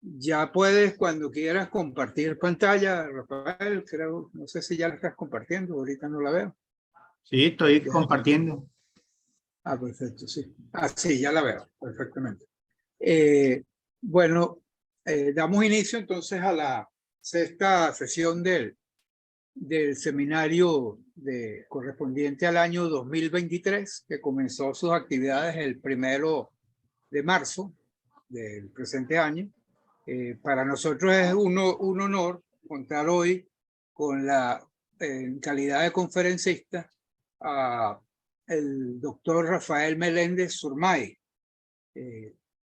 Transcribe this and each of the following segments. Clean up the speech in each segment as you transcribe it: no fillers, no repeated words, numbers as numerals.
Ya puedes, cuando quieras, compartir pantalla, Rafael. Creo, no sé si ya la estás compartiendo, ahorita no la veo. Sí, estoy compartiendo. Ah, perfecto, sí. Ah, sí, ya la veo, perfectamente. Bueno, damos inicio entonces a la sexta sesión del seminario correspondiente al año 2023, que comenzó sus actividades el 1 de marzo del presente año. Para nosotros es un honor contar hoy con en calidad de conferencista, a el doctor Rafael Meléndez Surmay,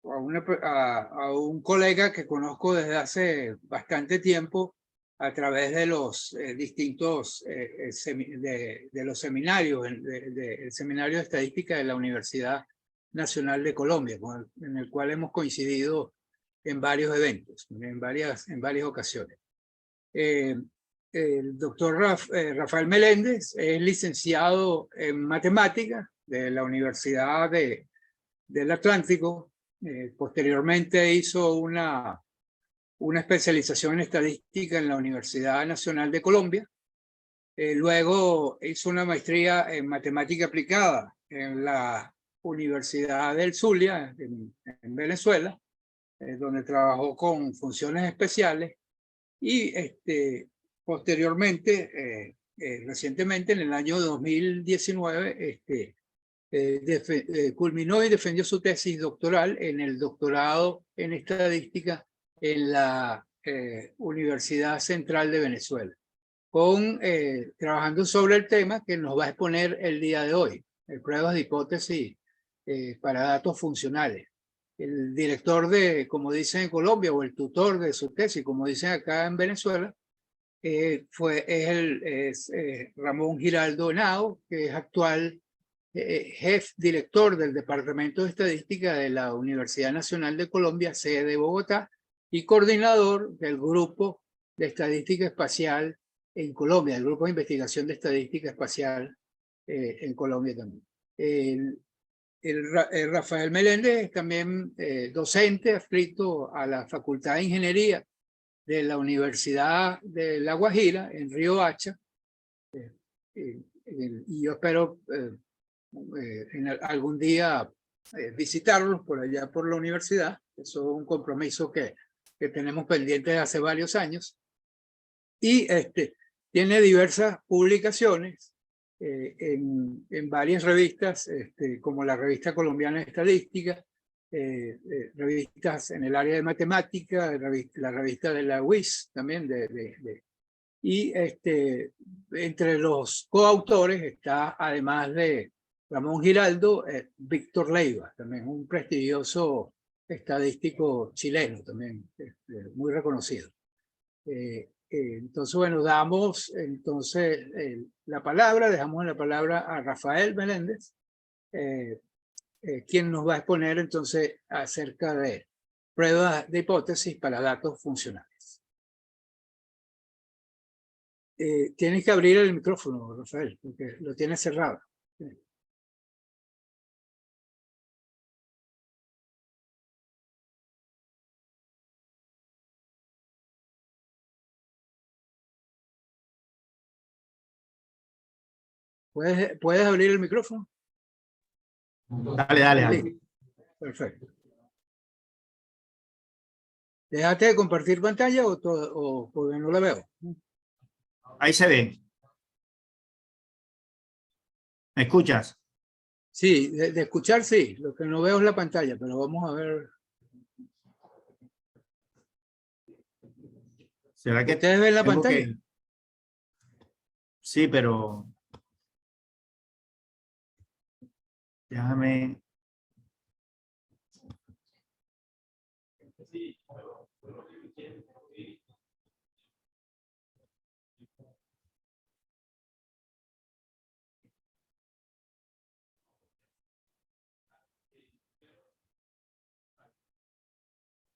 a un colega que conozco desde hace bastante tiempo a través de los distintos de los seminarios, el Seminario de Estadística de la Universidad Nacional de Colombia, en el cual hemos coincidido en varios eventos, en varias ocasiones. El doctor Rafael Meléndez es licenciado en matemáticas de la Universidad del Atlántico. Posteriormente hizo una especialización en estadística en la Universidad Nacional de Colombia. Luego hizo una maestría en matemática aplicada en la Universidad del Zulia, en Venezuela, donde trabajó con funciones especiales. Y posteriormente, recientemente, en el año 2019, culminó y defendió su tesis doctoral en el doctorado en estadística en la Universidad Central de Venezuela, trabajando sobre el tema que nos va a exponer el día de hoy, pruebas de hipótesis para datos funcionales. El director como dicen en Colombia, o el tutor de su tesis, como dicen acá en Venezuela, es Ramón Giraldo Henao, que es actual jefe director del Departamento de Estadística de la Universidad Nacional de Colombia, sede de Bogotá, y coordinador del Grupo de Estadística Espacial en Colombia, el Grupo de Investigación de Estadística Espacial en Colombia también. Rafael Meléndez es también docente adscrito a la Facultad de Ingeniería de la Universidad de La Guajira, en Río Hacha, y yo espero algún día visitarlos por allá por la universidad. Eso es un compromiso que tenemos pendiente de hace varios años. Y tiene diversas publicaciones en varias revistas, como la Revista Colombiana de Estadística, revistas en el área de matemática, la revista de la UIS también, y entre los coautores está, además de Ramón Giraldo, Víctor Leiva, también un prestigioso estadístico chileno, también muy reconocido. Entonces, bueno, damos entonces dejamos la palabra a Rafael Meléndez, quien nos va a exponer entonces acerca de pruebas de hipótesis para datos funcionales. Tienes que abrir el micrófono, Rafael, porque lo tienes cerrado. ¿Puedes abrir el micrófono? Dale. Sí. Perfecto. ¿Dejaste de compartir pantalla o porque no la veo? Ahí se ve. ¿Me escuchas? Sí, de escuchar sí. Lo que no veo es la pantalla, pero vamos a ver. ¿Será que ¿Ustedes ven la tengo pantalla? Sí, pero déjame.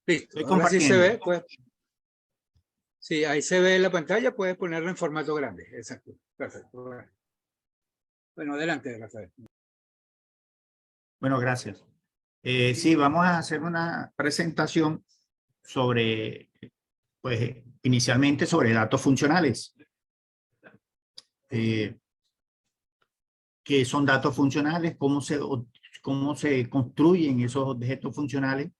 Listo. Estoy Ahora sí se compartiendo. ve, pues. Sí, ahí se ve la pantalla, puedes ponerla en formato grande. Exacto. Perfecto. Bueno, adelante, Rafael. Bueno, gracias. Sí, vamos a hacer una presentación sobre, pues, inicialmente sobre datos funcionales. ¿Qué son datos funcionales? ¿Cómo se construyen esos objetos funcionales?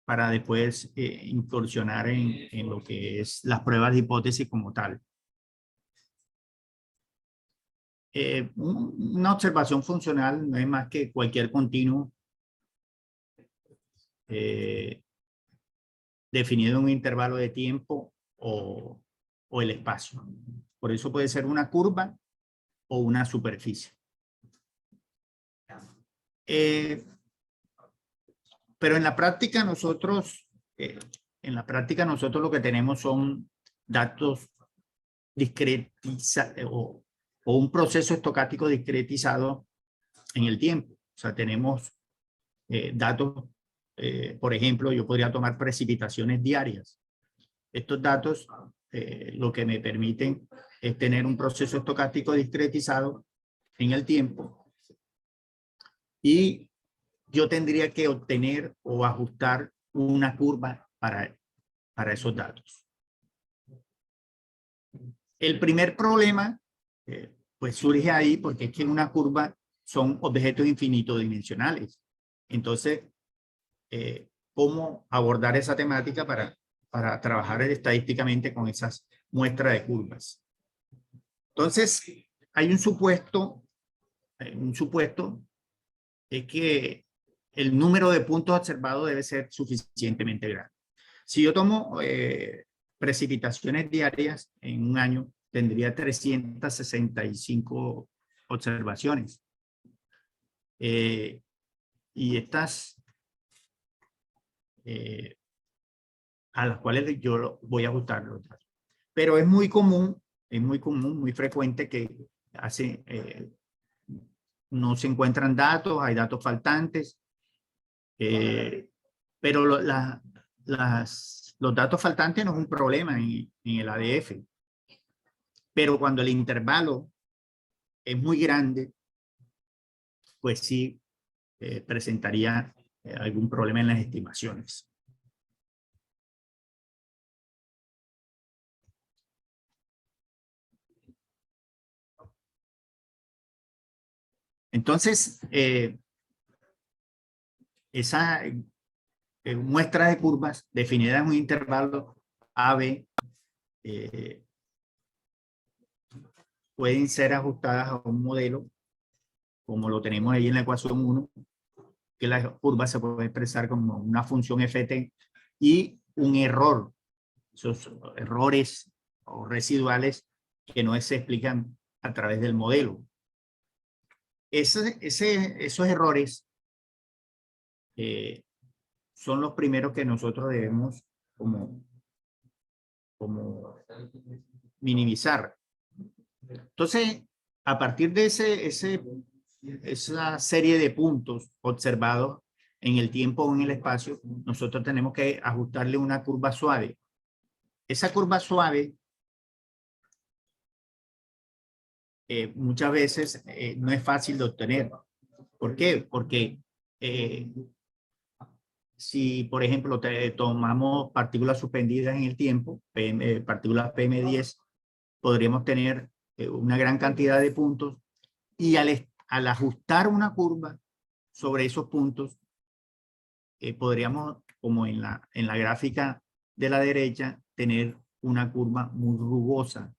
Para después incursionar en lo que es las pruebas de hipótesis como tal. Una observación funcional no es más que cualquier continuo definido en un intervalo de tiempo o el espacio. Por eso puede ser una curva o una superficie. Pero en la práctica nosotros lo que tenemos son datos discretizados o un proceso estocástico discretizado en el tiempo. O sea, tenemos datos, por ejemplo, yo podría tomar precipitaciones diarias. Estos datos lo que me permiten es tener un proceso estocástico discretizado en el tiempo y yo tendría que obtener o ajustar una curva para esos datos. El primer problema pues surge ahí porque es que en una curva son objetos infinitodimensionales. Entonces, ¿cómo abordar esa temática para trabajar estadísticamente con esas muestras de curvas? Entonces, hay un supuesto es que el número de puntos observados debe ser suficientemente grande. Si yo tomo precipitaciones diarias en un año, tendría 365 observaciones. Y estas a las cuales yo voy a ajustar los datos. Pero es muy común, muy frecuente que no se encuentran datos, hay datos faltantes, pero los datos faltantes no es un problema en el ADF. Pero cuando el intervalo es muy grande, pues sí presentaría algún problema en las estimaciones. Entonces, esa muestra de curvas definida en un intervalo AB pueden ser ajustadas a un modelo, como lo tenemos ahí en la ecuación 1, que la curva se puede expresar como una función ft y un error, esos errores o residuales que no se explican a través del modelo. Esos errores son los primeros que nosotros debemos como minimizar. Entonces, a partir de esa serie de puntos observados en el tiempo o en el espacio, nosotros tenemos que ajustarle una curva suave. Esa curva suave muchas veces no es fácil de obtener. ¿Por qué? Porque si, por ejemplo, tomamos partículas suspendidas en el tiempo, partículas PM10, podríamos tener una gran cantidad de puntos y al ajustar una curva sobre esos puntos, podríamos, como en la gráfica de la derecha, tener una curva muy rugosa.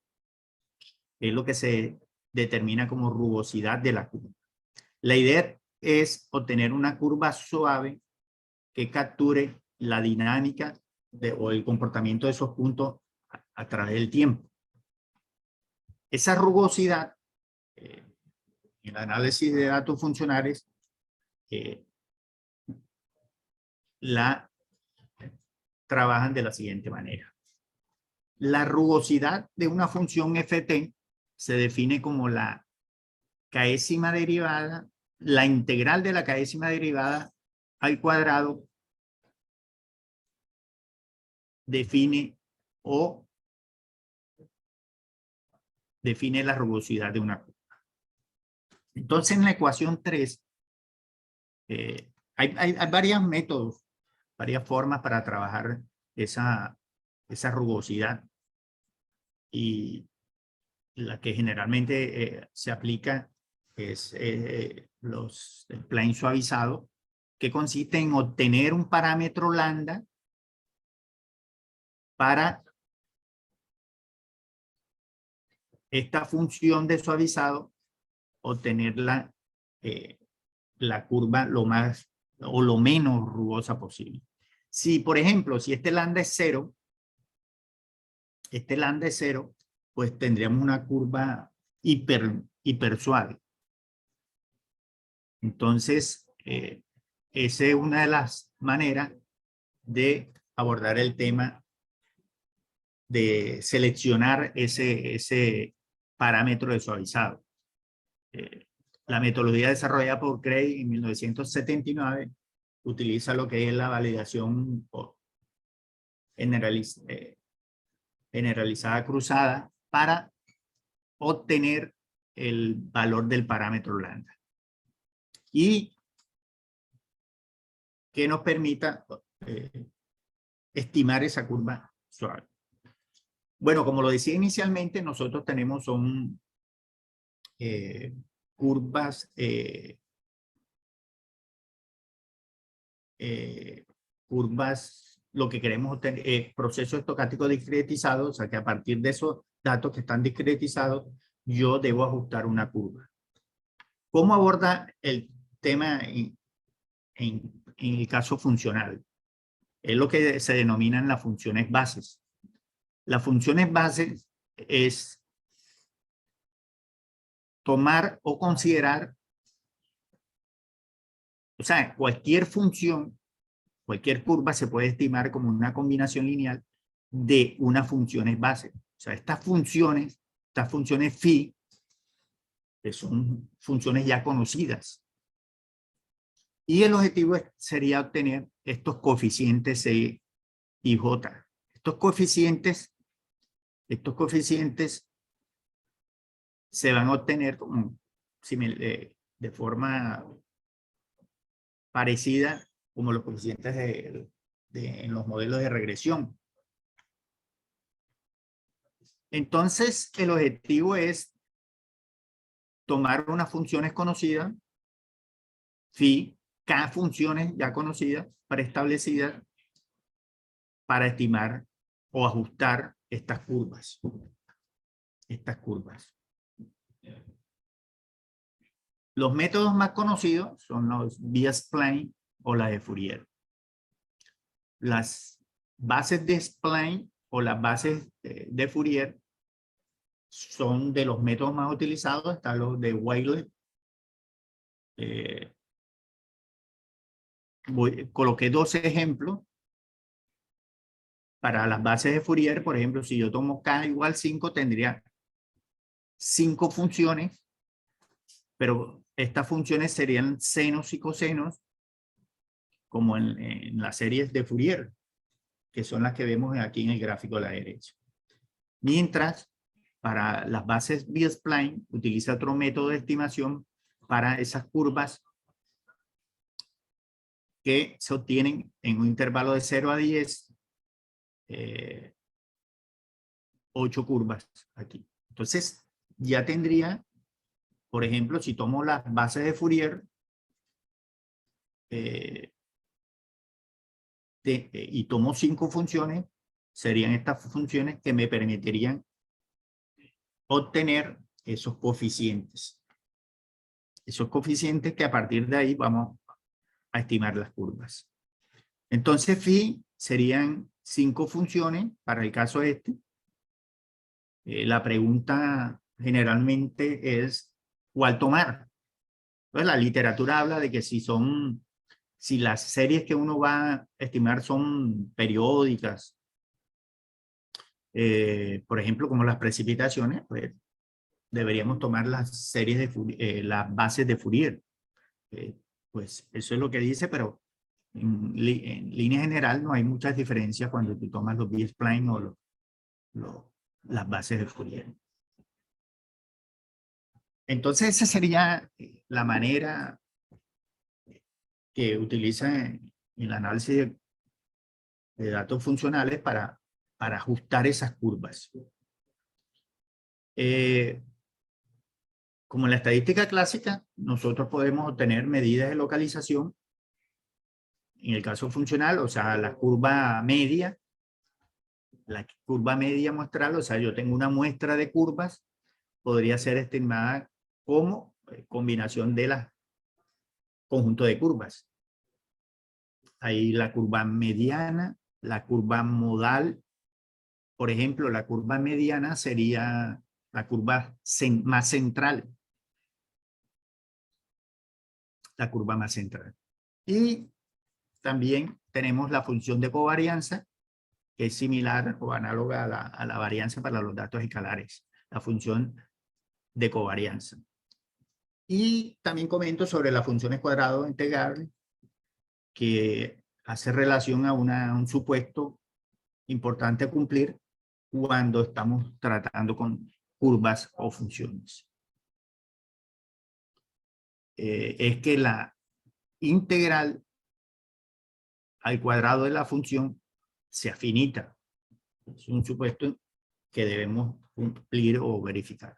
Es lo que se determina como rugosidad de la curva. La idea es obtener una curva suave que capture la dinámica o el comportamiento de esos puntos a través del tiempo. Esa rugosidad, en el análisis de datos funcionales, la trabajan de la siguiente manera. La rugosidad de una función ft se define como la késima derivada, la integral de la késima derivada al cuadrado define la rugosidad de una curva. Entonces, en la ecuación 3, hay varios métodos formas para trabajar esa rugosidad. Y la que generalmente se aplica es el spline suavizado, que consiste en obtener un parámetro lambda para esta función de suavizado, obtener la curva lo más o lo menos rugosa posible. Si, por ejemplo, si este lambda es 0, pues tendríamos una curva hiper suave. Entonces, esa es una de las maneras de abordar el tema de seleccionar ese parámetro de suavizado. La metodología desarrollada por Craig en 1979 utiliza lo que es la validación generalizada cruzada para obtener el valor del parámetro lambda y que nos permita estimar esa curva suave. Bueno, como lo decía inicialmente, nosotros tenemos curvas lo que queremos obtener es proceso estocástico discretizado, o sea que a partir de esos datos que están discretizados, yo debo ajustar una curva. ¿Cómo aborda el tema en el caso funcional? Es lo que se denominan las funciones bases. Las funciones bases es tomar o considerar, o sea, cualquier función, cualquier curva se puede estimar como una combinación lineal de unas funciones bases. O sea, estas funciones phi, que son funciones ya conocidas. Y el objetivo sería obtener estos coeficientes C y J. Estos coeficientes se van a obtener como, de forma parecida como los coeficientes en los modelos de regresión. Entonces, el objetivo es tomar unas funciones conocidas, phi, k funciones ya conocidas, preestablecidas, para estimar o ajustar estas curvas. Los métodos más conocidos son los B-spline o la de Fourier. Las bases de spline o las bases de Fourier son de los métodos más utilizados. Están los de Weyl. Coloqué dos ejemplos para las bases de Fourier. Por ejemplo, si yo tomo k igual 5, tendría 5 funciones, pero estas funciones serían senos y cosenos, como en las series de Fourier, que son las que vemos aquí en el gráfico a la derecha. Mientras, para las bases B-spline, utiliza otro método de estimación para esas curvas que se obtienen en un intervalo de 0 a 10, 8 curvas aquí. Entonces, ya tendría, por ejemplo, si tomo las bases de Fourier y tomo 5 funciones, serían estas funciones que me permitirían obtener esos coeficientes. Esos coeficientes que a partir de ahí vamos a estimar las curvas. Entonces, phi serían 5 funciones para el caso este. La pregunta generalmente es ¿cuál tomar? Pues la literatura habla de que si las series que uno va a estimar son periódicas, por ejemplo, como las precipitaciones, pues deberíamos tomar las series de las bases de Fourier. Pues eso es lo que dice, pero en línea general no hay muchas diferencias cuando tú tomas los B-spline o las bases de Fourier. Entonces esa sería la manera que utiliza en el análisis de datos funcionales para ajustar esas curvas. Como en la estadística clásica, nosotros podemos obtener medidas de localización. En el caso funcional, o sea, la curva media muestral, o sea, yo tengo una muestra de curvas, podría ser estimada como combinación de las conjunto de curvas. Ahí la curva mediana, la curva modal. Por ejemplo, la curva mediana sería la curva más central. La curva más central. Y también tenemos la función de covarianza, que es similar o análoga a la varianza para los datos escalares. La función de covarianza. Y también comento sobre las funciones cuadrado integrables, que hace relación a un supuesto importante a cumplir cuando estamos tratando con curvas o funciones. Es que la integral al cuadrado de la función sea finita. Es un supuesto que debemos cumplir o verificar.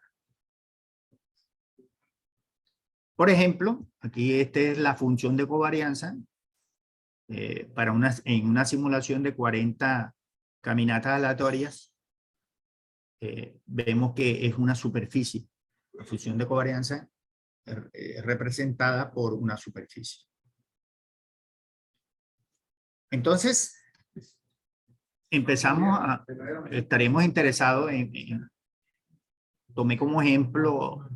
Por ejemplo, aquí esta es la función de covarianza en una simulación de 40 caminatas aleatorias. Vemos que es una superficie. La función de covarianza es representada por una superficie. Entonces, estaremos interesados tomé como ejemplo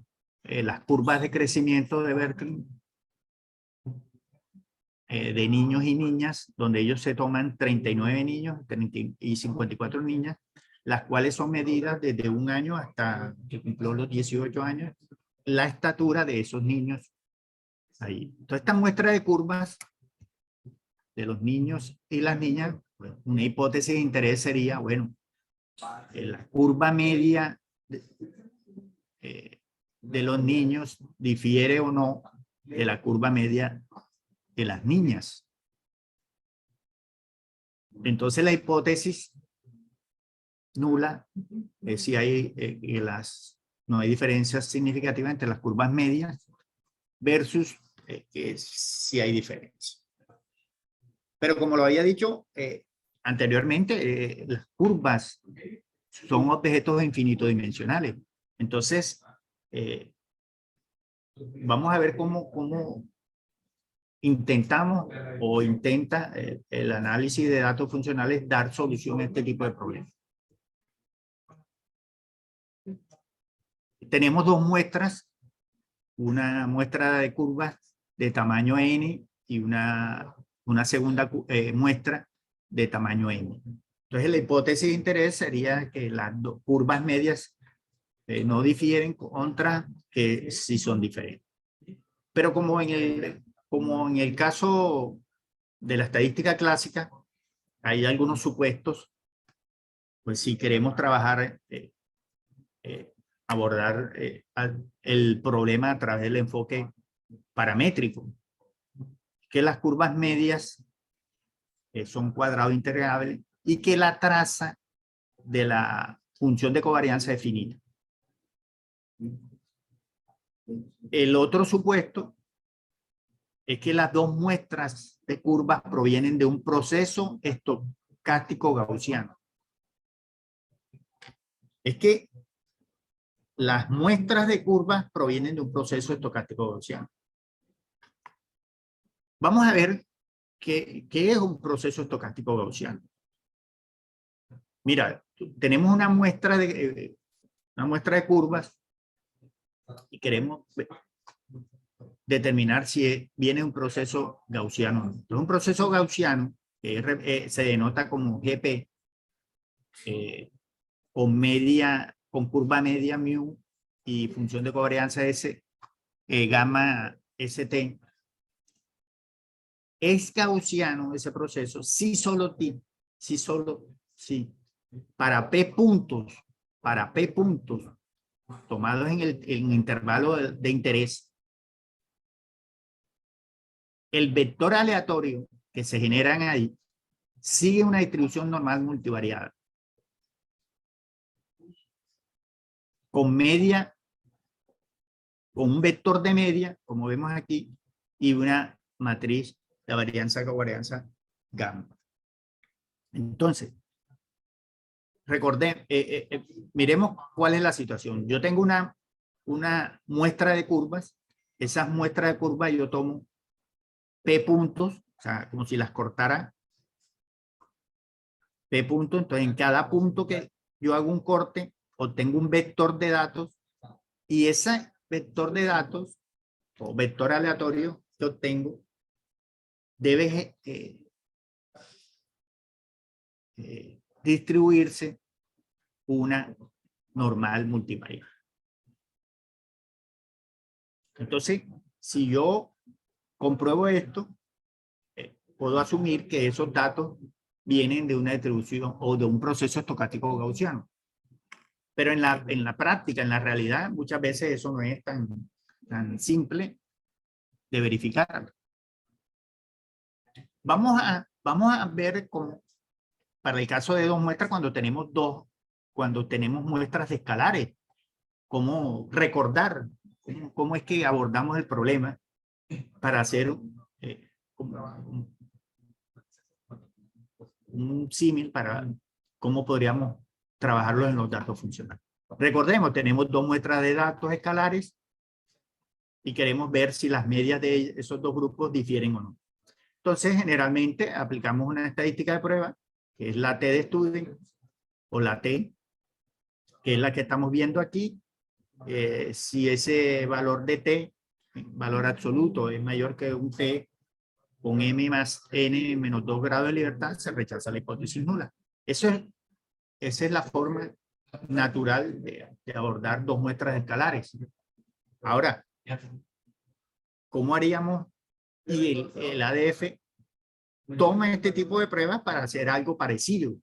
las curvas de crecimiento de Berkeley, de niños y niñas, donde ellos se toman 39 niños y 54 niñas, las cuales son medidas desde 1 año hasta que cumplió los 18 años, la estatura de esos niños ahí. Entonces, esta muestra de curvas de los niños y las niñas, pues, una hipótesis de interés sería, bueno, la curva media de los niños difiere o no de la curva media de las niñas. Entonces, la hipótesis nula es si hay no hay diferencias significativas entre las curvas medias versus si hay diferencia. Pero como lo había dicho anteriormente, las curvas son objetos infinitodimensionales. Entonces, vamos a ver cómo intentamos o intenta el análisis de datos funcionales dar solución a este tipo de problemas. Tenemos dos muestras, una muestra de curvas de tamaño n y una segunda muestra de tamaño m. Entonces, la hipótesis de interés sería que las dos curvas medias no difieren contra que sí son diferentes. Pero como en el caso de la estadística clásica, hay algunos supuestos, pues si queremos trabajar, abordar el problema a través del enfoque paramétrico, que las curvas medias son cuadrado integrable y que la traza de la función de covarianza es finita. El otro supuesto es que las dos muestras de curvas provienen de un proceso estocástico gaussiano. Es que las muestras de curvas provienen de un proceso estocástico gaussiano. Vamos a ver qué es un proceso estocástico gaussiano. Mira, tenemos una muestra de curvas y queremos determinar si viene un proceso gaussiano. Entonces, un proceso gaussiano se denota como GP con curva media mu y función de covarianza S, gamma ST. Es gaussiano ese proceso si solo para P puntos tomados en el intervalo de interés, el vector aleatorio que se generan ahí sigue una distribución normal multivariada. Con media, con un vector de media, como vemos aquí, y una matriz de varianza covarianza gamma. Entonces, recordemos, miremos cuál es la situación. Yo tengo una muestra de curvas. Esas muestras de curvas yo tomo P puntos, o sea, como si las cortara P puntos. Entonces, en cada punto que yo hago un corte, obtengo un vector de datos, y ese vector de datos o vector aleatorio que obtengo debe distribuirse una normal multivariada. Entonces, si yo compruebo esto, puedo asumir que esos datos vienen de una distribución o de un proceso estocástico gaussiano. Pero en la práctica, en la realidad, muchas veces eso no es tan simple de verificar. Vamos a ver cómo, para el caso de dos muestras, cuando tenemos muestras escalares, cómo recordar, cómo es que abordamos el problema para hacer un símil para cómo podríamos trabajarlo en los datos funcionales. Recordemos, tenemos dos muestras de datos escalares y queremos ver si las medias de esos dos grupos difieren o no. Entonces, generalmente aplicamos una estadística de prueba, que es la T de Student, o la T, que es la que estamos viendo aquí. Si ese valor de T, valor absoluto, es mayor que un T con M más N menos 2 grados de libertad, se rechaza la hipótesis nula. Esa es la forma natural de abordar dos muestras escalares. Ahora, ¿cómo haríamos? Y el ADF toma este tipo de pruebas para hacer algo parecido.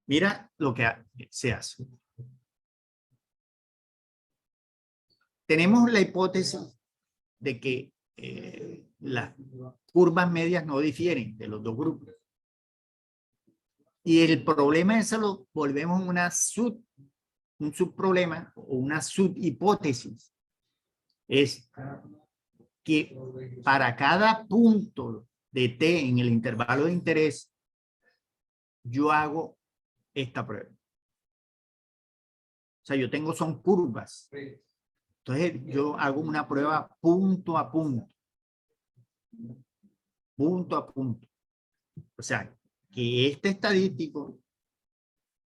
Mira lo que se hace. Tenemos la hipótesis de que las curvas medias no difieren de los dos grupos. Y el problema ese lo volvemos un subproblema o una subhipótesis. Es que para cada punto de T en el intervalo de interés, yo hago esta prueba. O sea, yo tengo son curvas. Entonces, yo hago una prueba punto a punto. Punto a punto. O sea, que este estadístico,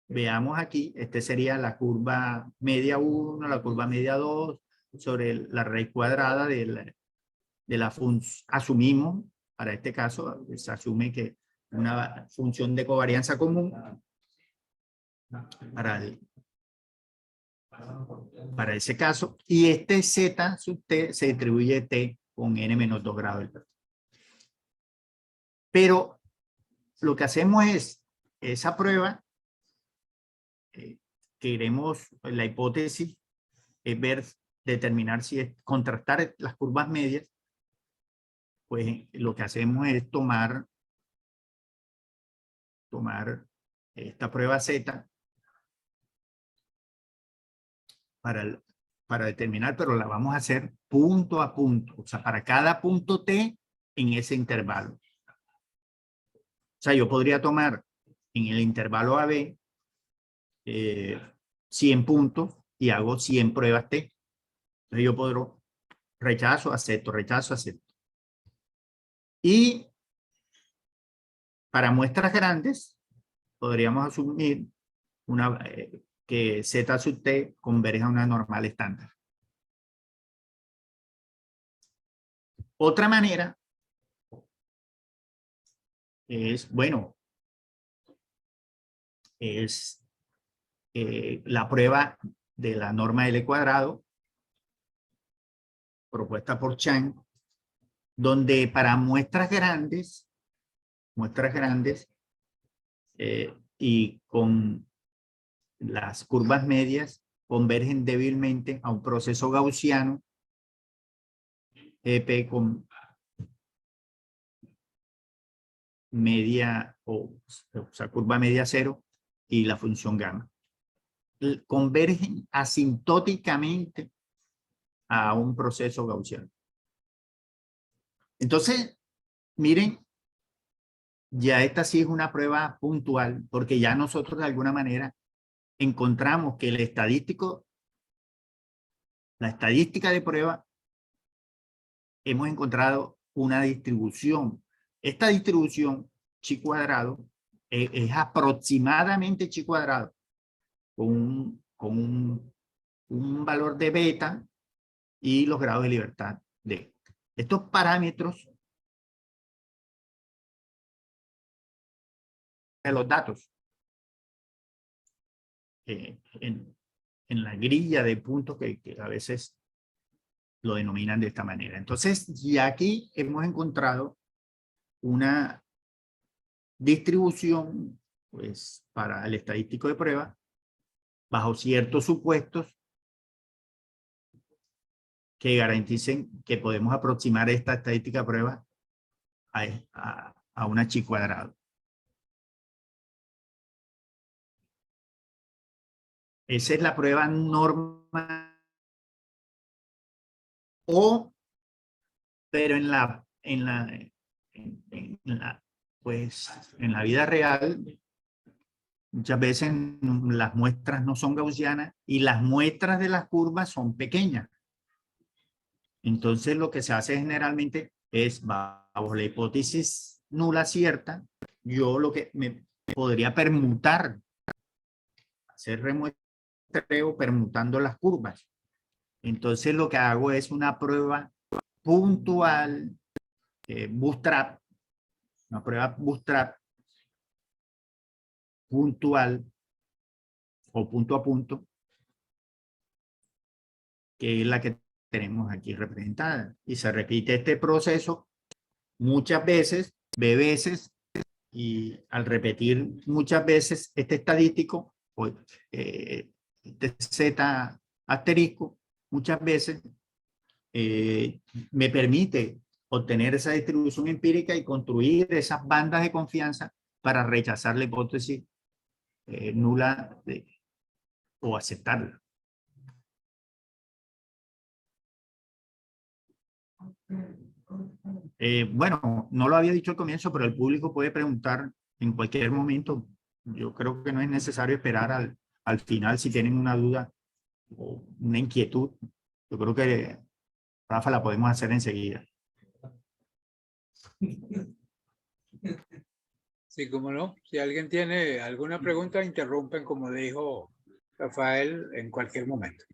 veamos aquí, este sería la curva media 1, la curva media 2, sobre la raíz cuadrada de la función. Asumimos, para este caso, se asume que una función de covarianza común para ese caso, y este z sub t se distribuye t con n menos 2 grados. Pero lo que hacemos es esa prueba, queremos, la hipótesis es determinar si es contrastar las curvas medias, pues lo que hacemos es tomar esta prueba z para determinar, pero la vamos a hacer punto a punto, o sea, para cada punto t en ese intervalo. O sea, yo podría tomar en el intervalo AB 100 puntos y hago 100 pruebas t. Entonces yo puedo rechazo, acepto, rechazo, acepto. Y para muestras grandes, podríamos asumir que z sub t converge a una normal estándar. Otra manera es, bueno, es la prueba de la norma L cuadrado propuesta por Chang, donde para muestras grandes y con las curvas medias convergen débilmente a un proceso gaussiano EP media, o sea, curva media cero y la función gamma. Convergen asintóticamente a un proceso gaussiano. Entonces, miren, ya esta sí es una prueba puntual, porque ya nosotros de alguna manera encontramos que la estadística de prueba, hemos encontrado una distribución. Esta distribución chi cuadrado es aproximadamente chi cuadrado con un valor de beta y los grados de libertad de estos parámetros de los datos en la grilla de puntos que a veces lo denominan de esta manera. Entonces, ya aquí hemos encontrado una distribución, pues, para el estadístico de prueba, bajo ciertos supuestos que garanticen que podemos aproximar esta estadística de prueba a una chi cuadrado. Esa es la prueba normal. Pero pues, en la vida real, muchas veces las muestras no son gaussianas y las muestras de las curvas son pequeñas. Entonces, lo que se hace generalmente es, bajo la hipótesis nula cierta, yo lo que me podría permutar, hacer remuestreo permutando las curvas. Entonces, lo que hago es una prueba puntual, bootstrap, una prueba bootstrap puntual o punto a punto, que es la que tenemos aquí representada. Y se repite este proceso muchas veces, y al repetir muchas veces este estadístico, pues, este Z asterisco, muchas veces me permite obtener esa distribución empírica y construir esas bandas de confianza para rechazar la hipótesis nula o aceptarla. Bueno, no lo había dicho al comienzo, pero el público puede preguntar en cualquier momento. Yo creo que no es necesario esperar al final si tienen una duda o una inquietud. Yo creo que, Rafa, la podemos hacer enseguida. Sí, cómo no. Si alguien tiene alguna pregunta, interrumpen, como dijo Rafael, en cualquier momento.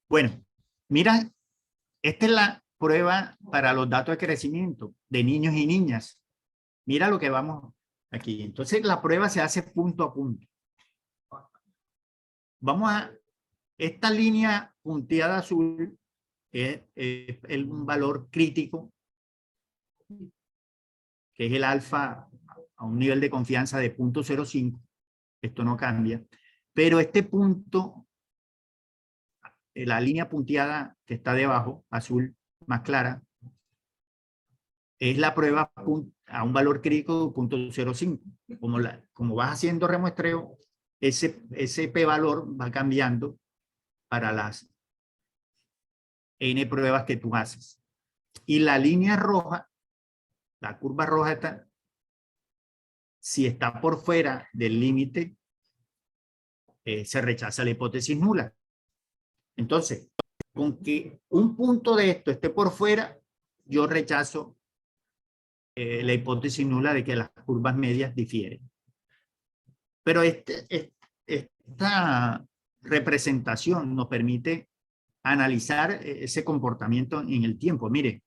Bueno, mira, esta es la prueba para los datos de crecimiento de niños y niñas. Mira lo que vamos aquí. Entonces, la prueba se hace punto a punto. Vamos a, esta línea punteada azul es un valor crítico, que es el alfa a un nivel de confianza de 0.05. Esto no cambia. Pero este punto, la línea punteada que está debajo, azul más clara, es la prueba a un valor crítico de 0.05. Como vas haciendo remuestreo, ese p-valor va cambiando para las n pruebas que tú haces. Y la línea roja, la curva roja está, si está por fuera del límite, se rechaza la hipótesis nula. Entonces, con que un punto de esto esté por fuera, yo rechazo la hipótesis nula de que las curvas medias difieren. Pero esta representación nos permite analizar ese comportamiento en el tiempo. Mire,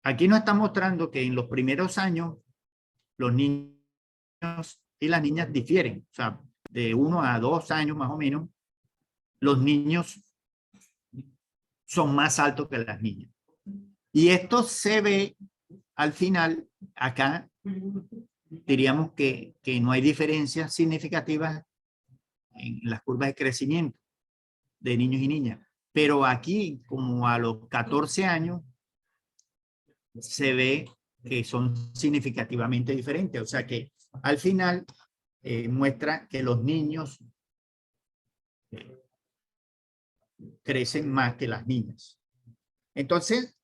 aquí nos está mostrando que en los primeros años los niños y las niñas difieren. O sea, de 1 a 2 años más o menos, los niños son más altos que las niñas. Y esto se ve al final, acá diríamos que no hay diferencias significativas en las curvas de crecimiento de niños y niñas. Pero aquí, como a los 14 años, se ve que son significativamente diferentes. O sea que al final muestra que los niños crecen más que las niñas. Entonces,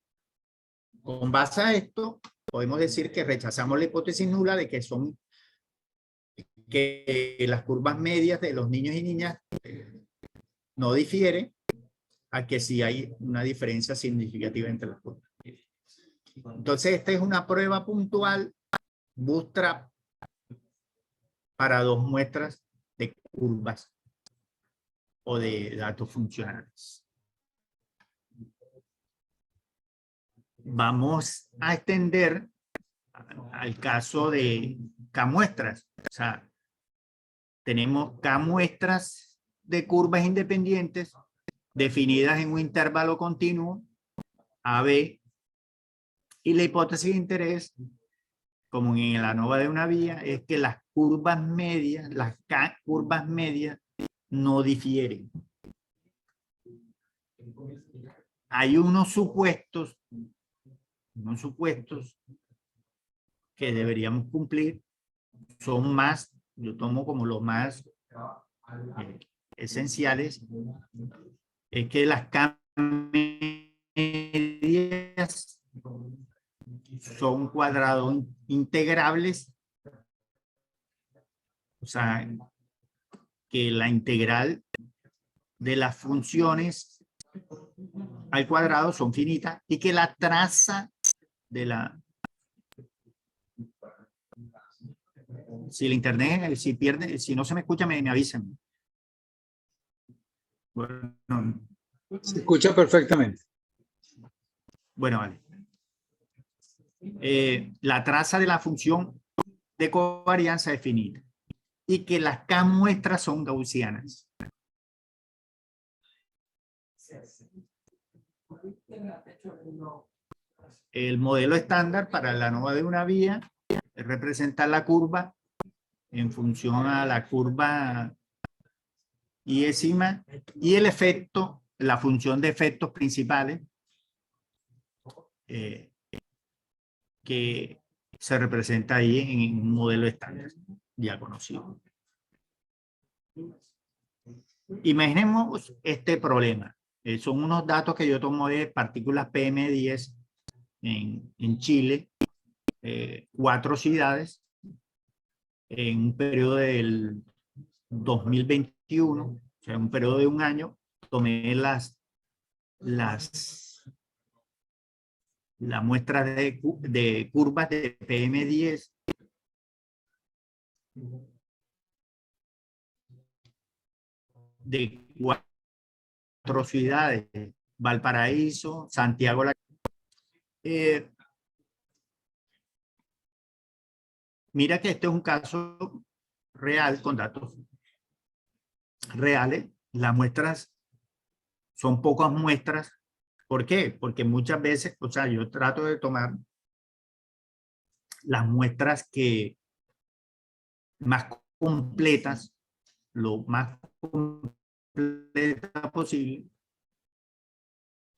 con base a esto, podemos decir que rechazamos la hipótesis nula de que las curvas medias de los niños y niñas no difieren, a que sí hay una diferencia significativa entre las curvas. Entonces, esta es una prueba puntual bootstrap para dos muestras de curvas o de datos funcionales. Vamos a extender al caso de K-muestras. O sea, tenemos K-muestras de curvas independientes definidas en un intervalo continuo AB, y la hipótesis de interés, como en la ANOVA de una vía, es que las curvas medias, las K curvas medias, no difieren. Hay unos supuestos que deberíamos cumplir, son más, yo tomo como los más esenciales, es que las K medias son cuadrados integrables, o sea, que la integral de las funciones al cuadrado son finitas y que la traza de la... Si el internet, si pierde, si no se me escucha, me avisan. Bueno, se escucha perfectamente. Bueno, vale. La traza de la función de covarianza es finita y que las K muestras son gaussianas. El modelo estándar para la ANOVA de una vía es representar la curva en función a la curva iésima y el efecto, la función de efectos principales que se representa ahí en un modelo estándar ya conocido. Imaginemos este problema. Son unos datos que yo tomo de partículas PM10 en Chile, 4 ciudades, en un periodo del 2021, o sea, un periodo de un año. Tomé las muestras de curvas de PM10 de 4 ciudades, Valparaíso, Santiago. Mira que este es un caso real con datos reales. Las muestras son pocas muestras. ¿Por qué? Porque muchas veces, o sea, yo trato de tomar las muestras que más completas, lo más completa posible,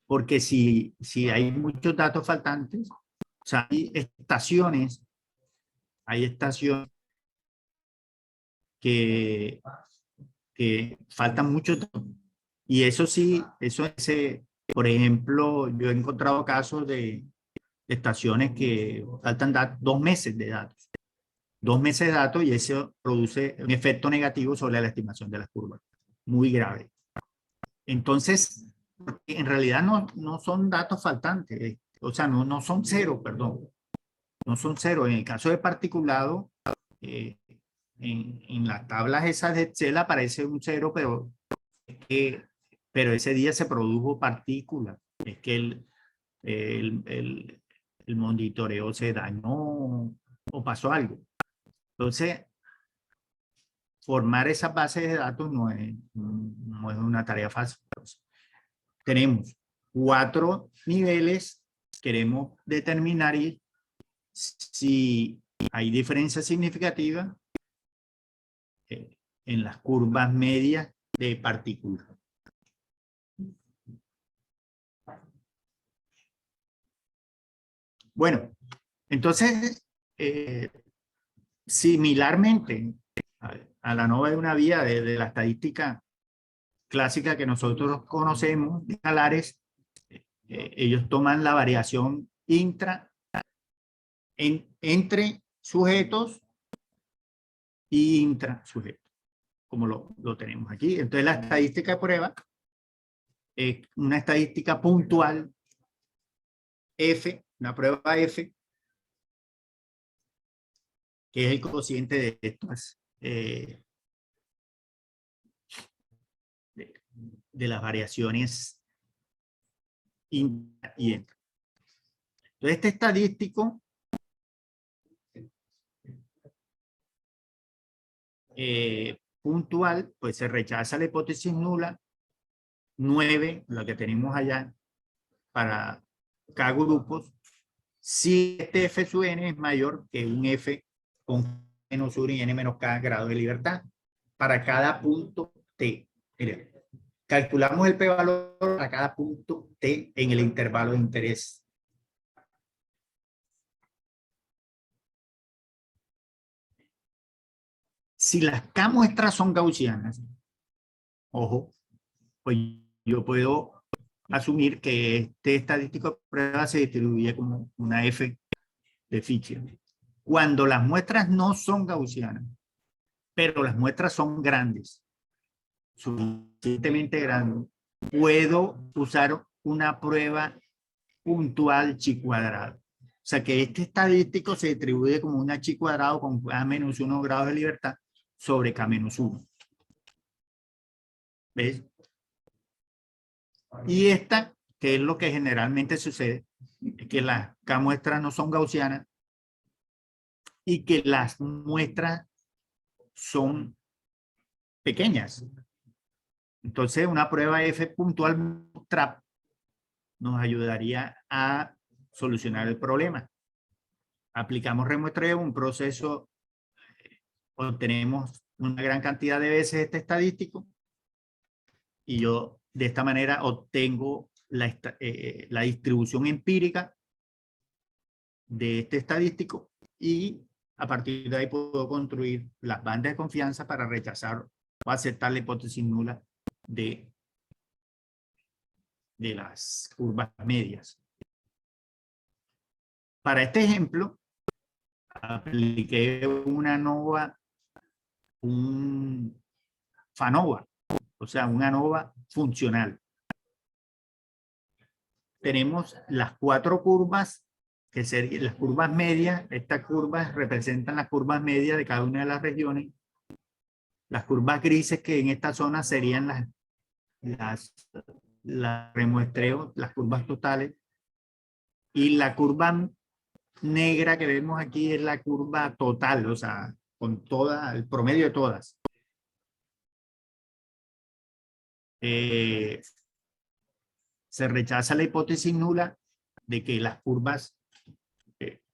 porque si hay muchos datos faltantes, o sea, hay estaciones que faltan muchos datos. Y eso sí, por ejemplo, yo he encontrado casos de estaciones que faltan 2 meses de datos. 2 meses de datos, y eso produce un efecto negativo sobre la estimación de las curvas. Muy grave. Entonces, en realidad no son datos faltantes. O sea, no son cero, perdón. No son cero. En el caso de particulado, en las tablas esas de Excel aparece un cero, pero ese día se produjo partícula. Es que el monitoreo se dañó o pasó algo. Entonces, formar esas bases de datos no es una tarea fácil. Entonces, tenemos 4 niveles. Queremos determinar si hay diferencia significativa en las curvas medias de partículas. Bueno, entonces, similarmente a la ANOVA de una vía de la estadística clásica que nosotros conocemos, de escalares, ellos toman la variación entre sujetos y intrasujetos, como lo tenemos aquí. Entonces, la estadística de prueba es una estadística puntual, F, una prueba F, que es el cociente de estas, de las variaciones intra y intra. Entonces, este estadístico puntual, pues se rechaza la hipótesis nula 9, la que tenemos allá, para K grupos, si este F sub n es mayor que un F con menos 1 y n menos K grado de libertad para cada punto T. Mire, calculamos el p-valor a cada punto T en el intervalo de interés. Si las K muestras son gaussianas, ojo, pues yo puedo asumir que este estadístico de prueba se distribuye como una F de Fisher. Cuando las muestras no son gaussianas, pero las muestras son grandes, suficientemente grandes, puedo usar una prueba puntual chi cuadrado. O sea que este estadístico se distribuye como una chi cuadrado con K menos 1 grados de libertad sobre K menos 1. ¿Ves? Y esta, que es lo que generalmente sucede, es que las K muestras no son gaussianas y que las muestras son pequeñas. Entonces, una prueba F puntual trap nos ayudaría a solucionar el problema. Aplicamos remuestreo, un proceso, obtenemos una gran cantidad de veces este estadístico y yo de esta manera obtengo la distribución empírica de este estadístico y a partir de ahí puedo construir las bandas de confianza para rechazar o aceptar la hipótesis nula de las curvas medias. Para este ejemplo, apliqué una ANOVA, un FANOVA, o sea, una ANOVA funcional. Tenemos las 4 curvas, que serían las curvas medias. Estas curvas representan las curvas medias de cada una de las regiones. Las curvas grises, que en esta zona serían las remuestreo, las curvas totales. Y la curva negra que vemos aquí es la curva total, o sea, con toda, el promedio de todas. Se rechaza la hipótesis nula de que las curvas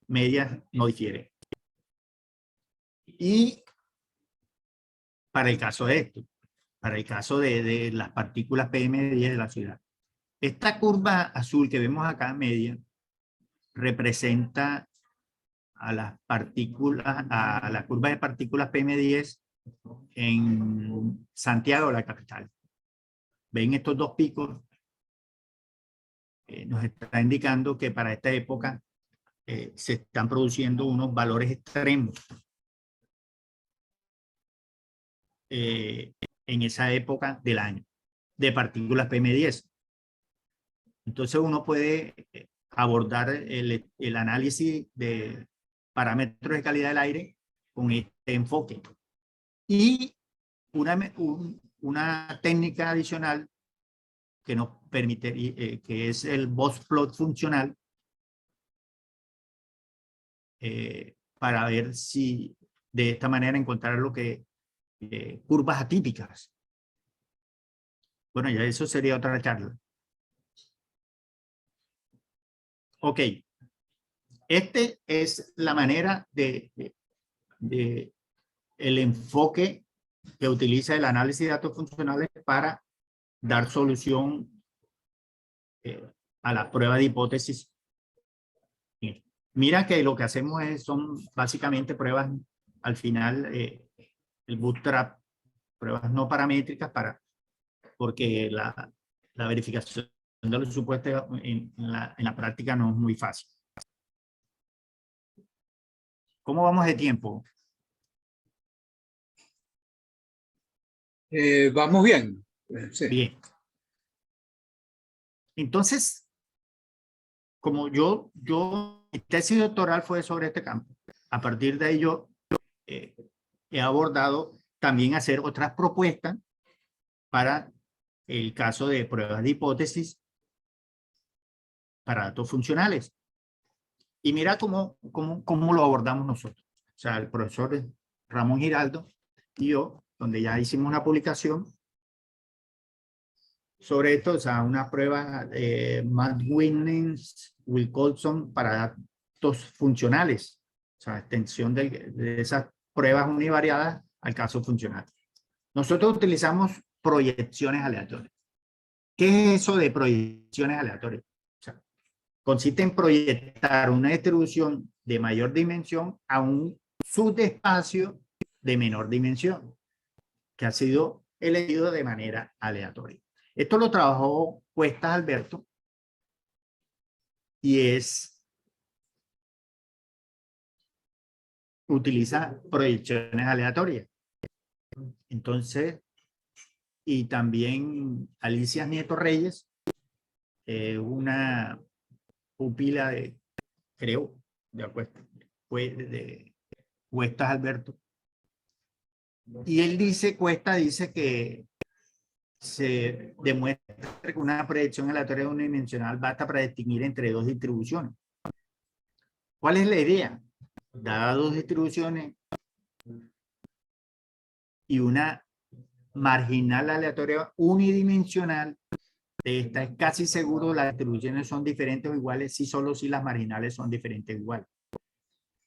medias no difieren. Y para el caso de esto, para el caso de las partículas PM10 de la ciudad, esta curva azul que vemos acá, media, representa a las partículas, a la curva de partículas PM10 en Santiago, la capital. Ven estos dos picos, nos está indicando que para esta época se están produciendo unos valores extremos en esa época del año de partículas PM10. Entonces uno puede abordar el análisis de parámetros de calidad del aire con este enfoque. Y una técnica adicional que nos permite, que es el Box plot funcional, para ver si de esta manera encontrar lo que curvas atípicas. Bueno, ya eso sería otra charla. Ok. Este es la manera de el enfoque que utiliza el análisis de datos funcionales para dar solución a la prueba de hipótesis Mira que lo que hacemos son básicamente pruebas, al final, el bootstrap, pruebas no paramétricas porque la verificación de los supuestos en la práctica no es muy fácil. ¿Cómo vamos de tiempo? Vamos bien. Sí. Bien. Entonces, como mi tesis doctoral fue sobre este campo, a partir de ahí yo he abordado también hacer otras propuestas para el caso de pruebas de hipótesis para datos funcionales. Y mira cómo lo abordamos nosotros. O sea, el profesor Ramón Giraldo y yo, donde ya hicimos una publicación sobre esto, o sea, una prueba Matt Winnens, Wilcoxon para datos funcionales, o sea, extensión de esas pruebas univariadas al caso funcional. Nosotros utilizamos proyecciones aleatorias. ¿Qué es eso de proyecciones aleatorias? O sea, consiste en proyectar una distribución de mayor dimensión a un subespacio de menor dimensión, que ha sido elegido de manera aleatoria. Esto lo trabajó Cuestas Alberto y utiliza proyecciones aleatorias. Entonces, y también Alicia Nieto Reyes, una pupila creo, de Cuestas Alberto. Y él Cuesta dice que se demuestra que una proyección aleatoria unidimensional basta para distinguir entre dos distribuciones. ¿Cuál es la idea? Dadas dos distribuciones y una marginal aleatoria unidimensional, de esta es casi seguro las distribuciones son diferentes o iguales si solo si las marginales son diferentes o iguales.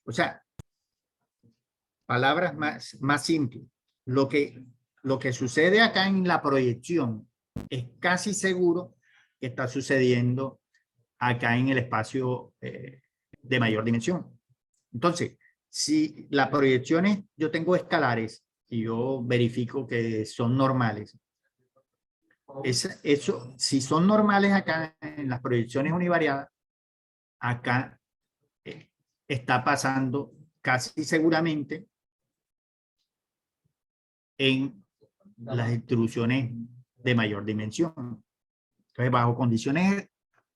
O sea, palabras más simples. Lo que sucede acá en la proyección es casi seguro que está sucediendo acá en el espacio de mayor dimensión. Entonces, si las proyecciones yo tengo escalares y yo verifico que son normales, si son normales acá en las proyecciones univariadas, acá está pasando casi seguramente en las distribuciones de mayor dimensión. Entonces, bajo condiciones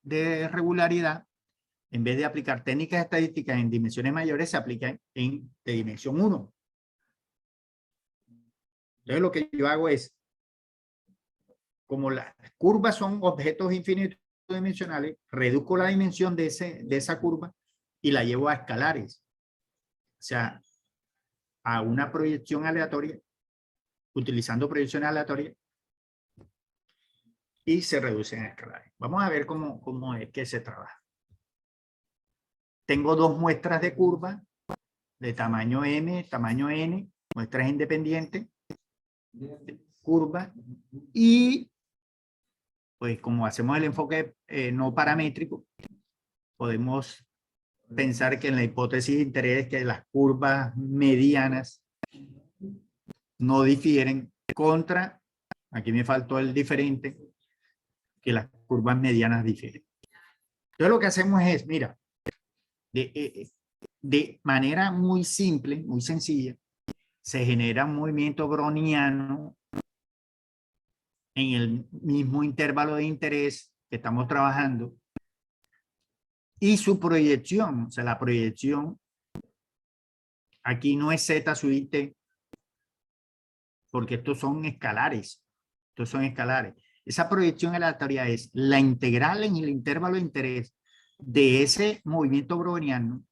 de regularidad, en vez de aplicar técnicas estadísticas en dimensiones mayores, se aplican de dimensión 1. Entonces, lo que yo hago es, como las curvas son objetos infinitos dimensionales, reduzco la dimensión de esa curva y la llevo a escalares. O sea, a una proyección aleatoria, utilizando proyecciones aleatorias, y se reducen a escalares. Vamos a ver cómo es que se trabaja. Tengo dos muestras de curva de tamaño M, tamaño N, muestras independientes, curva, y pues como hacemos el enfoque no paramétrico, podemos pensar que en la hipótesis de interés que las curvas medianas no difieren contra, aquí me faltó el diferente, que las curvas medianas difieren. Entonces lo que hacemos es, mira, de manera muy simple, muy sencilla, se genera un movimiento browniano en el mismo intervalo de interés que estamos trabajando y su proyección, o sea, la proyección aquí no es Z sub t, porque estos son escalares, Esa proyección aleatoria es la integral en el intervalo de interés de ese movimiento browniano,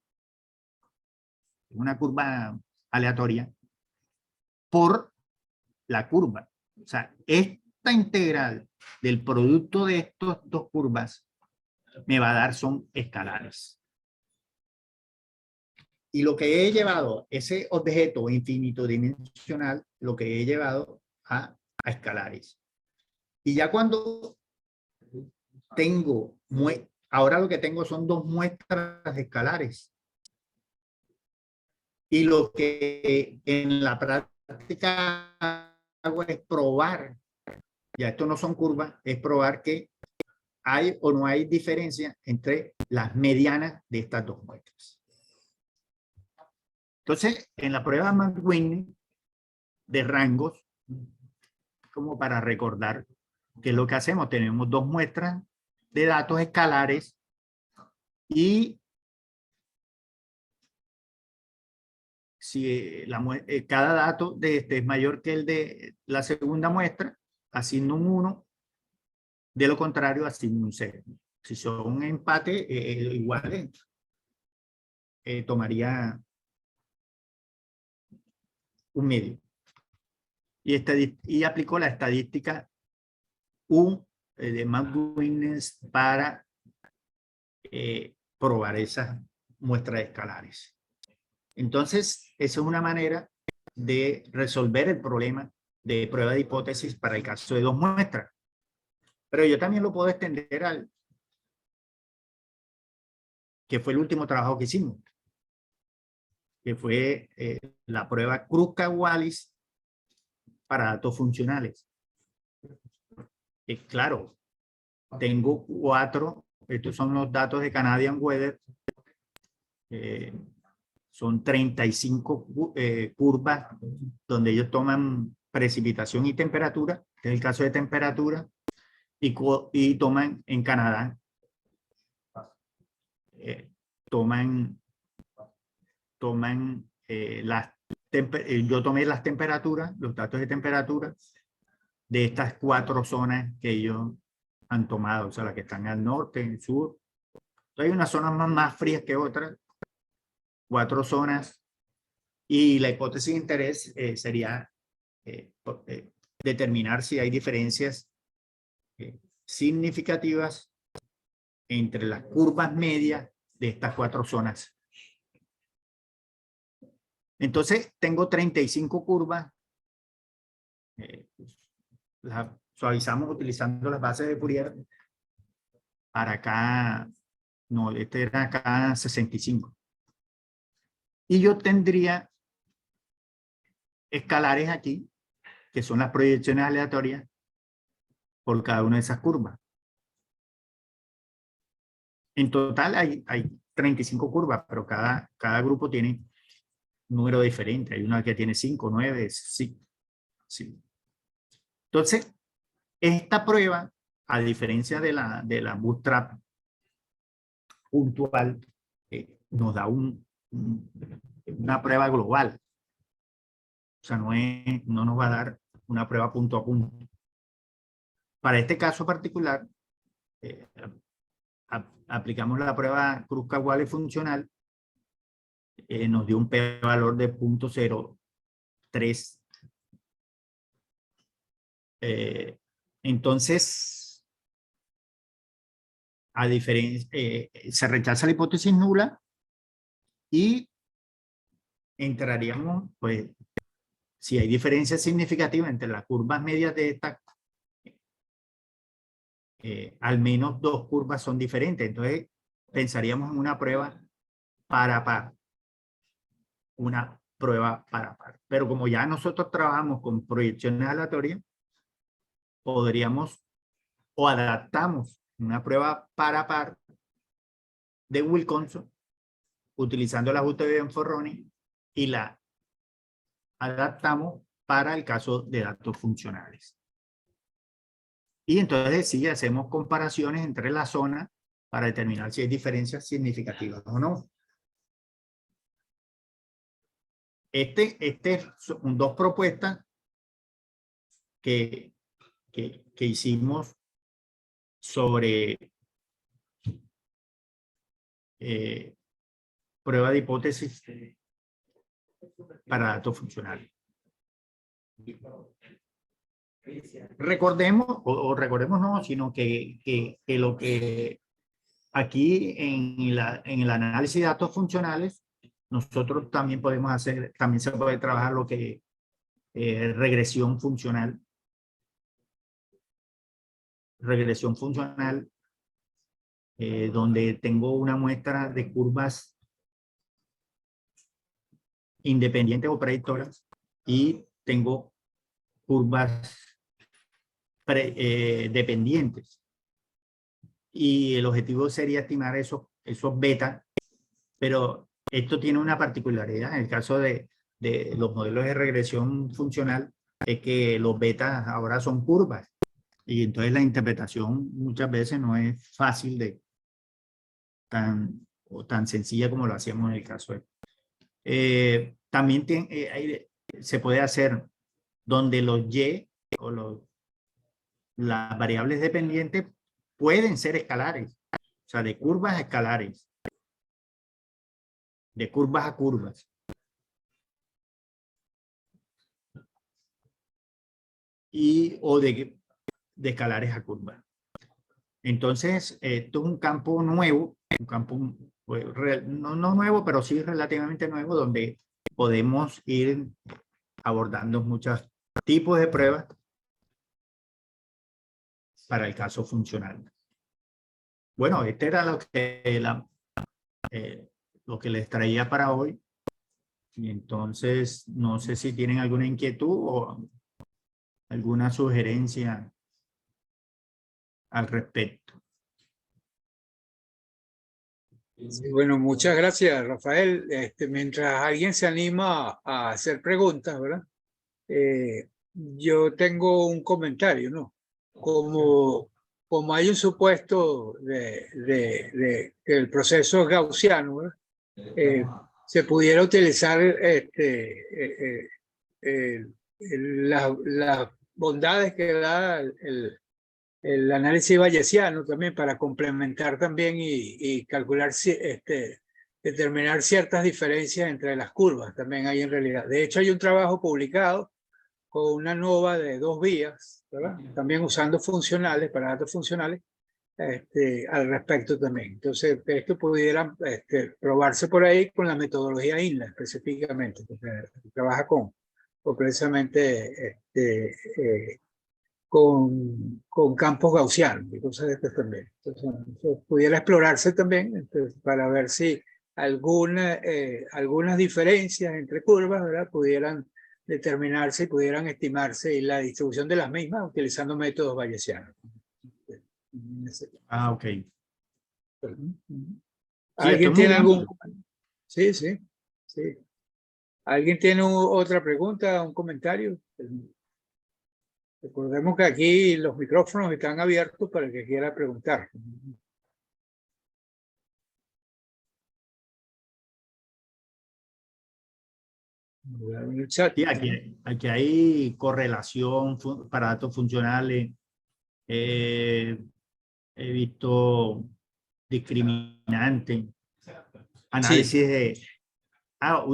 una curva aleatoria, por la curva. O sea, esta integral del producto de estas dos curvas me va a dar son escalares. Y lo que he llevado, ese objeto infinito dimensional, lo que he llevado a escalares. Y ya cuando tengo ahora lo que tengo son dos muestras escalares. Y lo que en la práctica hago es probar, ya esto no son curvas, es probar que hay o no hay diferencia entre las medianas de estas dos muestras. Entonces, en la prueba McWhinney de rangos, como para recordar qué es lo que hacemos, tenemos dos muestras de datos escalares y si cada dato de este es mayor que el de la segunda muestra, asigno un 1, de lo contrario asigno un 0. Si son empates iguales, tomaría un medio. Y aplicó la estadística U de McWhinney para probar esas muestras escalares. Entonces, esa es una manera de resolver el problema de prueba de hipótesis para el caso de dos muestras. Pero yo también lo puedo extender al que fue el último trabajo que hicimos, que fue la prueba Kruskal-Wallis para datos funcionales. Claro, tengo 4, estos son los datos de Canadian Weather, son 35 curvas donde ellos toman precipitación y temperatura, que es el caso de temperatura, y toman en Canadá, yo tomé las temperaturas, los datos de temperatura de estas 4 zonas que ellos han tomado, o sea, las que están al norte, en el sur. Entonces, hay unas zonas más frías que otras, 4 zonas, y la hipótesis de interés sería determinar si hay diferencias significativas entre las curvas medias de estas 4 zonas. Entonces, tengo 35 curvas. Las suavizamos utilizando las bases de Fourier. Para acá, no, este era acá 65. Y yo tendría escalares aquí, que son las proyecciones aleatorias por cada una de esas curvas. En total hay 35 curvas, pero cada grupo tiene un número diferente. Hay una que tiene 5, 9, sí. Entonces, esta prueba, a diferencia de la bootstrap puntual, nos da una prueba global. O sea, no nos va a dar una prueba punto a punto. Para este caso particular, aplicamos la prueba Kruskal-Wallis funcional, nos dio un p-valor de 0.03. Entonces, a diferencia, se rechaza la hipótesis nula y entraríamos, pues, si hay diferencias significativas entre las curvas medias de esta, al menos 2 curvas son diferentes. Entonces, pensaríamos en una prueba par a par. Una prueba par a par. Pero como ya nosotros trabajamos con proyecciones aleatorias, podríamos o adaptamos una prueba par a par de Wilkinson utilizando el ajuste de Bianforroni y la adaptamos para el caso de datos funcionales. Y entonces sí hacemos comparaciones entre las zonas para determinar si hay diferencias significativas o no. Son 2 propuestas que hicimos sobre prueba de hipótesis para datos funcionales. Recordemos, o recordemos no, sino que lo que aquí en el análisis de datos funcionales, nosotros también podemos hacer, también se puede trabajar lo que regresión funcional. Regresión funcional donde tengo una muestra de curvas independientes o predictoras y tengo curvas dependientes. Y el objetivo sería estimar esos beta, pero esto tiene una particularidad. En el caso de los modelos de regresión funcional, es que los betas ahora son curvas. Y entonces la interpretación muchas veces no es fácil tan sencilla como lo hacíamos en el caso de. También se puede hacer donde los Y o las variables dependientes pueden ser escalares, o sea, de curvas a escalares, de curvas a curvas. O de escalares a curvas. Entonces, esto es un campo nuevo, un campo no nuevo, pero sí relativamente nuevo, donde podemos ir abordando muchos tipos de pruebas para el caso funcional. Bueno, este era lo que les traía para hoy. Y entonces, no sé si tienen alguna inquietud o alguna sugerencia al respecto. Sí, bueno, muchas gracias, Rafael. Mientras alguien se anima a hacer preguntas, ¿verdad? Yo tengo un comentario, ¿no? Como hay un supuesto que el proceso es gaussiano, ¿verdad? Se pudiera utilizar las bondades que da el análisis bayesiano también para complementar también y calcular, determinar ciertas diferencias entre las curvas también hay en realidad. De hecho, hay un trabajo publicado con una nova de 2 vías, ¿verdad? También usando funcionales, para datos funcionales, al respecto también. Entonces, esto pudiera probarse por ahí con la metodología INLA específicamente, porque trabaja precisamente con campos gaussianos y cosas de estas también. Entonces, pudiera explorarse también para ver si algunas diferencias entre curvas, ¿verdad? Pudieran determinarse y pudieran estimarse y la distribución de las mismas utilizando métodos bayesianos. Ah, ok. ¿Alguien tiene algún? Sí, sí, sí. ¿Alguien tiene otra pregunta, un comentario? Recordemos que aquí los micrófonos están abiertos para el que quiera preguntar. Sí, aquí hay correlación para datos funcionales. He visto discriminante, análisis Sí. de...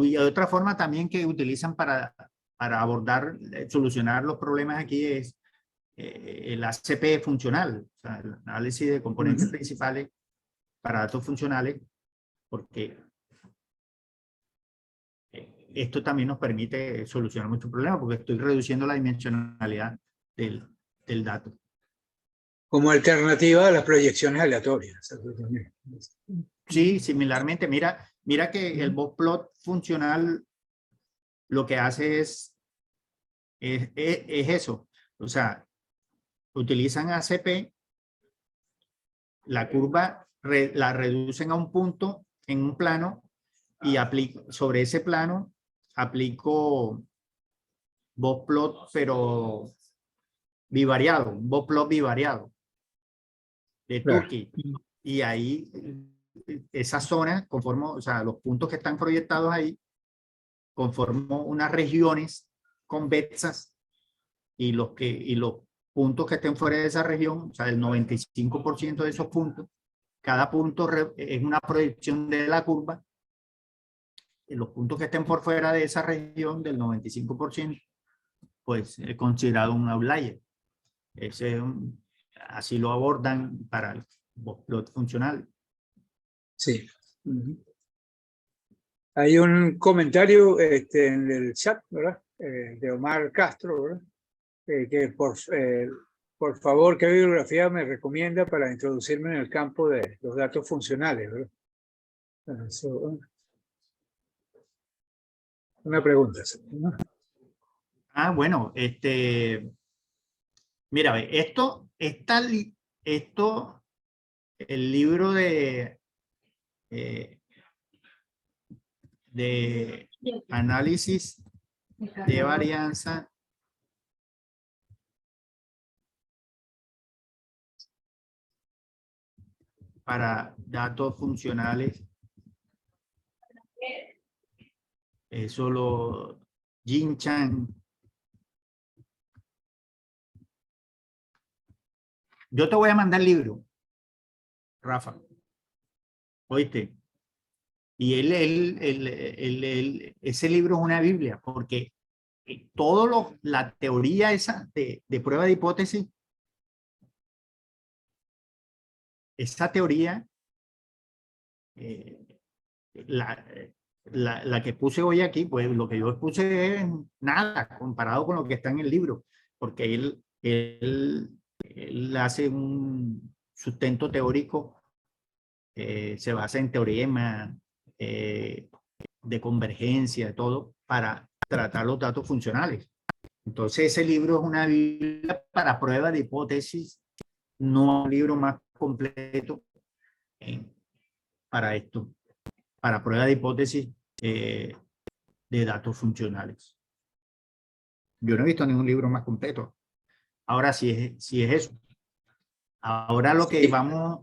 y otra forma también que utilizan para abordar, solucionar los problemas aquí es el ACP funcional, o sea, el análisis de componentes principales para datos funcionales, porque esto también nos permite solucionar muchos problemas, porque estoy reduciendo la dimensionalidad del dato. Como alternativa a las proyecciones aleatorias. Sí, similarmente, mira que el boxplot funcional lo que hace es eso. O sea, utilizan ACP, la curva la reducen a un punto en un plano y sobre ese plano aplico boxplot, pero bivariado, un boxplot bivariado de Tukey. Y ahí esa zona conformo, o sea, los puntos que están proyectados ahí conformo unas regiones convexas y los puntos que estén fuera de esa región, o sea, el 95% de esos puntos, cada punto es una proyección de la curva, y los puntos que estén por fuera de esa región del 95%, pues es considerado un outlier. Así lo abordan para los funcionales. Sí. Hay un comentario en el chat, ¿verdad? De Omar Castro, ¿verdad? Que por por favor, ¿qué bibliografía me recomienda para introducirme en el campo de los datos funcionales? ¿Verdad? Una pregunta. ¿No? Bueno, mira, ve, el libro de análisis de varianza para datos funcionales, eso lo Jin Chan. Yo te voy a mandar el libro, Rafa. ¿Oíste? Y ese libro es una Biblia, porque la teoría esa de prueba de hipótesis, esa teoría, la que puse hoy aquí, pues lo que yo puse es nada comparado con lo que está en el libro, porque él hace un sustento teórico, se basa en teoremas de convergencia, de todo, para tratar los datos funcionales. Entonces ese libro es una Biblia para prueba de hipótesis, no un libro más completo para esto, para prueba de hipótesis de datos funcionales. Yo no he visto ningún libro más completo. Ahora sí es eso. Ahora lo que estamos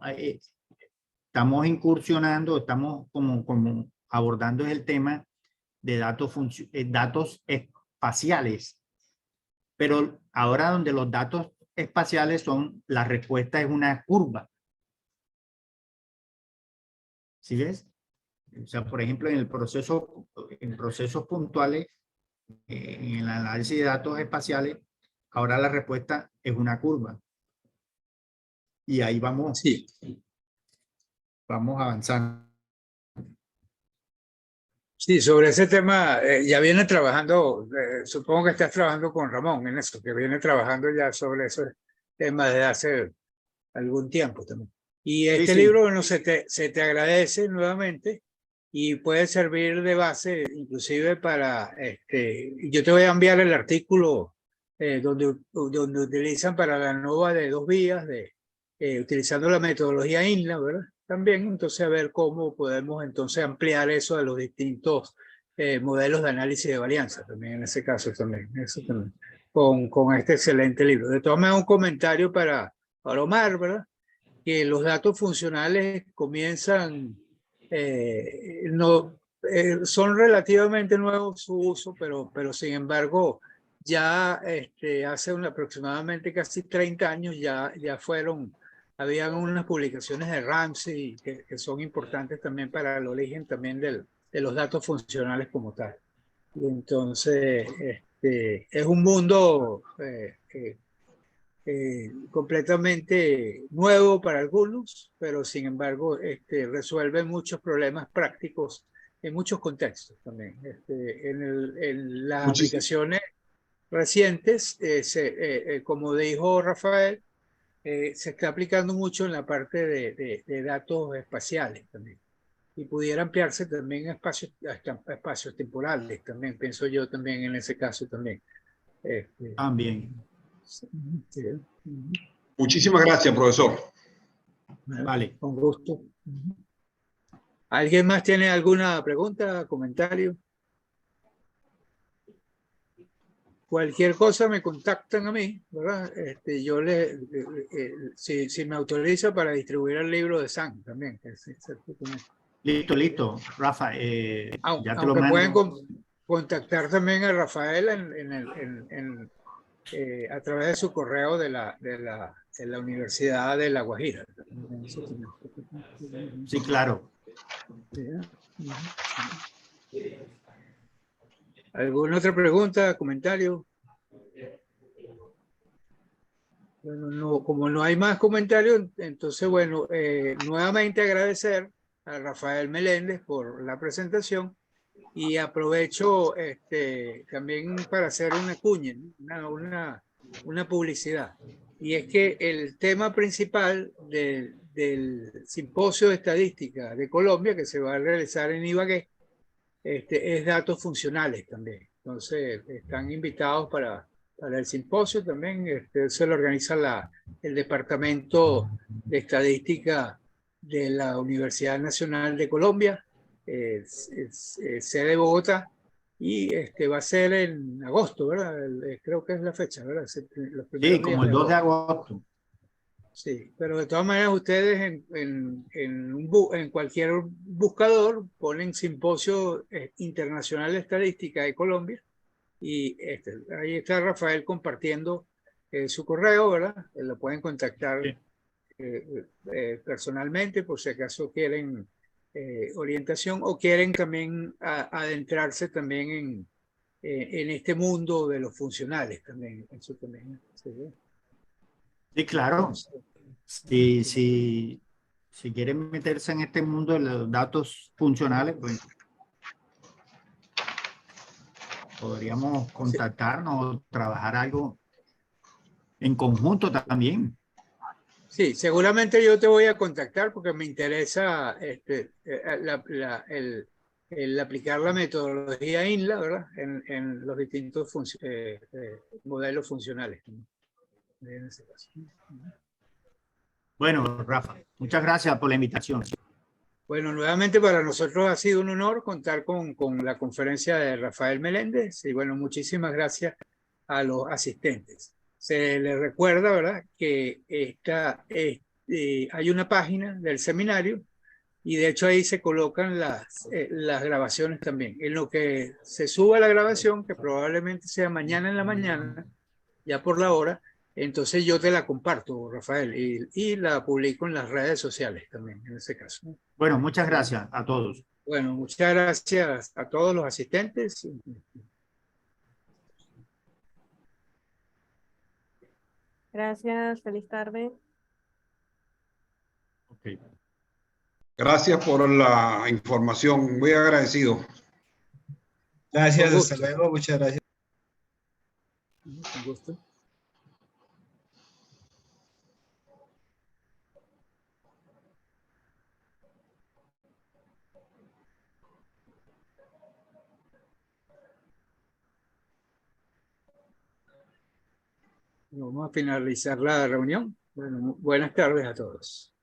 incursionando, estamos como abordando es el tema de datos espaciales. Pero ahora donde los datos espaciales la respuesta es una curva. ¿Sí ves? O sea, por ejemplo, en procesos puntuales, en el análisis de datos espaciales, ahora la respuesta es una curva. Y ahí vamos avanzando. Sí, sobre ese tema ya viene trabajando, supongo que estás trabajando con Ramón en eso, que viene trabajando ya sobre esos temas desde hace algún tiempo también. Y este libro, bueno, se te agradece nuevamente y puede servir de base inclusive para, yo te voy a enviar el artículo donde utilizan para la ANOVA de 2 vías, utilizando la metodología INLA, ¿verdad? También, entonces, a ver cómo podemos entonces ampliar eso a los distintos modelos de análisis de varianza, también en ese caso también, eso también, con este excelente libro. De todas maneras, un comentario para Omar, ¿verdad? Que los datos funcionales comienzan, son relativamente nuevos su uso, pero sin embargo, ya hace aproximadamente casi 30 años ya habían unas publicaciones de Ramsey que son importantes también para el origen también de los datos funcionales como tal. Y entonces, es un mundo completamente nuevo para algunos, pero sin embargo resuelve muchos problemas prácticos en muchos contextos también. En las aplicaciones recientes, como dijo Rafael, se está aplicando mucho en la parte de datos espaciales también. Y pudiera ampliarse también a espacios temporales, también pienso yo también en ese caso también. También. Sí. Muchísimas gracias, profesor. Vale. Con gusto. ¿Alguien más tiene alguna pregunta, comentario? Cualquier cosa me contactan a mí, ¿verdad? Yo si me autoriza para distribuir el libro de San también. Listo, Rafa. Ya te lo Aunque pueden mando. contactar también a Rafael a través de su correo de la Universidad de La Guajira. Sí, claro. ¿Alguna otra pregunta, comentario? Bueno, como no hay más comentarios, entonces, bueno, nuevamente agradecer a Rafael Meléndez por la presentación y aprovecho también para hacer una cuña, una publicidad. y es que el tema principal del Simposio de Estadística de Colombia, que se va a realizar en Ibagué, es datos funcionales también. Entonces, están invitados para el simposio también. Se lo organiza el Departamento de Estadística de la Universidad Nacional de Colombia, sede de Bogotá, y va a ser en agosto, ¿verdad? Creo que es la fecha, ¿verdad? Los Sí, primeros días como el de 2 de agosto. agosto. Sí, pero de todas maneras ustedes en cualquier buscador ponen Simposio Internacional de Estadística de Colombia y ahí está Rafael compartiendo su correo, ¿verdad? Lo pueden contactar Sí. personalmente por si acaso quieren orientación o quieren también adentrarse también en este mundo de los funcionales también. Eso también. Sí, Sí, claro. entonces, Si quieren meterse en este mundo de los datos funcionales, pues podríamos sí. contactarnos, trabajar algo en conjunto también. Sí, seguramente yo te voy a contactar porque me interesa el aplicar la metodología INLA, ¿verdad? En los distintos modelos funcionales. En ese caso. Bueno, Rafa, muchas gracias por la invitación. Bueno, nuevamente para nosotros ha sido un honor contar con la conferencia de Rafael Meléndez y bueno, muchísimas gracias a los asistentes. Se les recuerda, ¿verdad?, que hay una página del seminario y de hecho ahí se colocan las grabaciones también. En lo que se suba la grabación, que probablemente sea mañana en la mañana, ya por la hora, entonces yo te la comparto, Rafael, y la publico en las redes sociales también, en ese caso. Bueno, muchas gracias a todos. Bueno, muchas gracias a todos los asistentes. Gracias, feliz tarde. Okay. Gracias por la información, muy agradecido. Gracias, Con hasta gusto. luego, muchas gracias. Con gusto. Vamos a finalizar la reunión. Bueno, buenas tardes a todos.